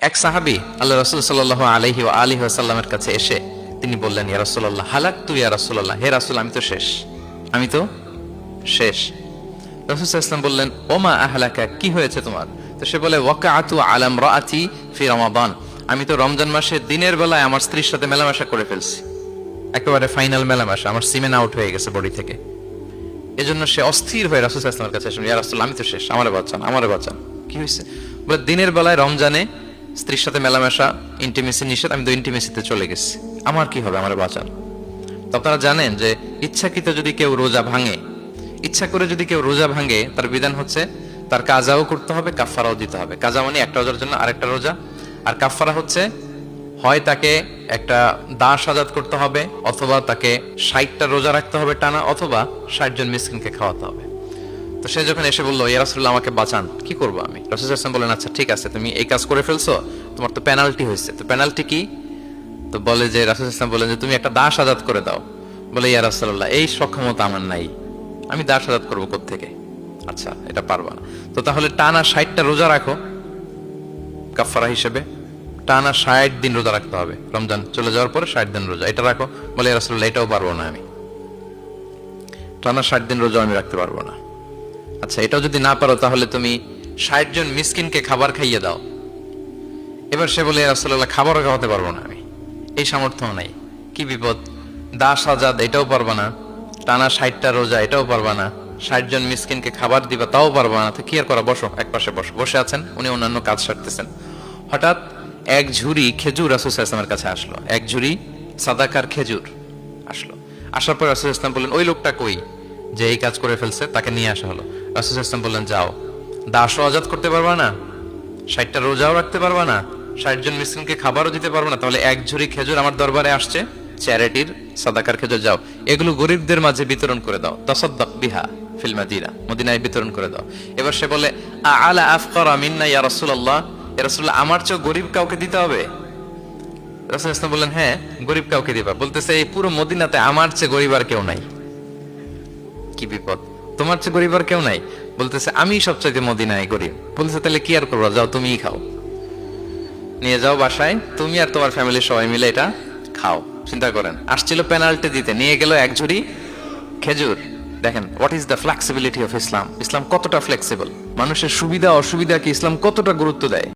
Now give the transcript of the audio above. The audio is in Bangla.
এক সাহাবী আল্লাহ রাসূল সাল্লাল্লাহু আলাইহি ওয়া আলিহি ওয়াসাল্লামের কাছে এসে তিনি বললেন, ইয়া রাসূলুল্লাহ হালাকতু ইয়া রাসূলুল্লাহ, হে রাসূল আমি তো শেষ। রাসূল সাল্লাল্লাহু আলাইহি ওয়াসাল্লাম বললেন, ওমা আহলাকা, কি হয়েছে তোমার? তো সে বলে, ওয়াকাআতু আলা ইমরাআতি ফি রমাদান, আমি তো রমজান মাসে দিনের বেলায় আমার স্ত্রীর সাথে মেলামেশা করে ফেলছি, একেবারে ফাইনাল মেলামেশা, আমার সিমেন আউট হয়ে গেছে বডি থেকে। এজন্য সে অস্থির হয়ে রাসূল সাল্লাল্লাহু আলাইহি ওয়াসাল্লামের কাছে আসলেন, ইয়া রাসূল আমি তো শেষ, আমারে বাঁচান। কি হয়েছে? বলে, দিনের বেলায় রমজানে স্ত্রীর সাথে মেলামেশা, ইন্টিমেসি নিষেধ, আমি তো ইন্টিমেসিতে চলে গেছি, আমার কি হবে, আমারে বাঁচান। তো আপনারা জানেন যে ইচ্ছাকৃত যদি কেউ রোজা ভাঙে, ইচ্ছা করে যদি কেউ রোজা ভাঙে, তার বিধান হচ্ছে তার কাজাও করতে হবে, কাফফারাও দিতে হবে। কাজা মানে একটা রোজার জন্য আরেকটা রোজা, আর কাফফারা হচ্ছে হয় তাকে একটা দাস আজাদ করতে হবে, অথবা তাকে 60টা রোজা রাখতে হবে টানা, অথবা 60 জন মিসকিনকে খাওয়াতে হবে। তো সে যখন এসে বললো, ইয়া রাসূলুল্লাহ আমাকে বাঁচান, কি করবো আমি? রাসূল সাল্লাল্লাহু আলাইহি ওয়াসাল্লাম বলেন, আচ্ছা ঠিক আছে, তুমি এই কাজ করে ফেলছো, তোমার তো পেনাল্টি হয়েছে। তো পেনাল্টি কি? তো বলে যে, রাসূল সাল্লাল্লাহু আলাইহি ওয়াসাল্লাম বলেন যে তুমি একটা দাস আজাদ করে দাও। বলে, ইয়া রাসূলুল্লাহ এই সক্ষমতা আমার নাই, আমি দাস আজাদ করবো কোত্থেকে? আচ্ছা এটা পারবা না, তো তাহলে টানা 60টা রোজা রাখো কাফারা হিসেবে, টানা 60 দিন রোজা রাখতে হবে, রমজান চলে যাওয়ার পরে 60 দিন রোজা, এটা রাখো। বলে, ইয়া রাসূলুল্লাহ এটাও পারবো না, আমি টানা 60 দিন রোজা আমি রাখতে পারবো না। আচ্ছা এটাও যদি না পারো, তাহলে তুমি 60 জন মিসকিনকে খাবার খাইয়ে দাও। এবার সে বলে, ইয়া রাসূলুল্লাহ খাবারও খাওয়াতে পারবো না, আমি এই সামর্থ্য নাই, কি বিপদ। দাস আজাদ এটাও পারবা না, টানা 60টা রোজা এটাও পারবা না, 60 জন মিসকিনকে খাবার দিবা তাও পারবা না, তো কি আর করা, বসো এক পাশে বসে আছেন উনি, অন্যান্য কাজ সারতেছেন। হঠাৎ এক ঝুড়ি খেজুর রাসূল সাল্লাল্লাহু আলাইহি ওয়াসাল্লামের কাছে আসলো, এক ঝুড়ি সাদাকার খেজুর আসলো। আসার পর রাসূল সাল্লাল্লাহু আলাইহি ওয়াসাল্লাম বললেন, ওই লোকটা কই যে এই কাজ করে ফেলছে, তাকে নিয়ে আসা হলো। রাসূল সাল্লাল্লাহু আলাইহি ওয়াসাল্লাম বললেন, যাও, দাসও আজাদ করতে পারবা না, 60টা রোজাও রাখতে পারবা না, 60 জন মিসকিনকে খাবারও দিতে পারবা না, তাহলে এক ঝুড়ি খেজুর আমার দরবারে আসছে, চ্যারিটির সাদাকার খেজুর, যাও এগুলো গরিবদের মাঝে বিতরণ করে দাও, তাসাদ্দাক বিহা ফিল মাদিনা, মদিনায় বিতরণ করে দাও। এবার সে বলে, আলা আফকারা মিন্না ইয়া রাসূলুল্লাহ, ইয়া রাসূলুল্লাহ আমার চেয়ে গরিব কাউকে দিতে হবে? রাসূল সাল্লাল্লাহু আলাইহি ওয়াসাল্লাম বললেন, হ্যাঁ গরিব কাউকে দিবা। বলতেছে, এই পুরো মদিনাতে আমার চেয়ে গরিব আর কেউ নাই। কি বিপদ, তোমার চেয়ে গরিব আর কেউ নাই? বলতেছে, আমি সবচাইতে মদিনায় গরিব। বলতেছে, তাহলে কি আর করবো, যাও তুমিই খাও, নিয়ে যাও বাসায়, তুমি আর তোমার ফ্যামিলির সবাই মিলে এটা খাও। চিন্তা করেন, আসছিল পেনাল্টি দিতে, নিয়ে গেল এক ঝুড়ি খেজুর। দেখেন what is the flexibility of Islam, ইসলাম কতটা ফ্লেক্সিবল, মানুষের সুবিধা অসুবিধাকে ইসলাম কতটা গুরুত্ব দেয়।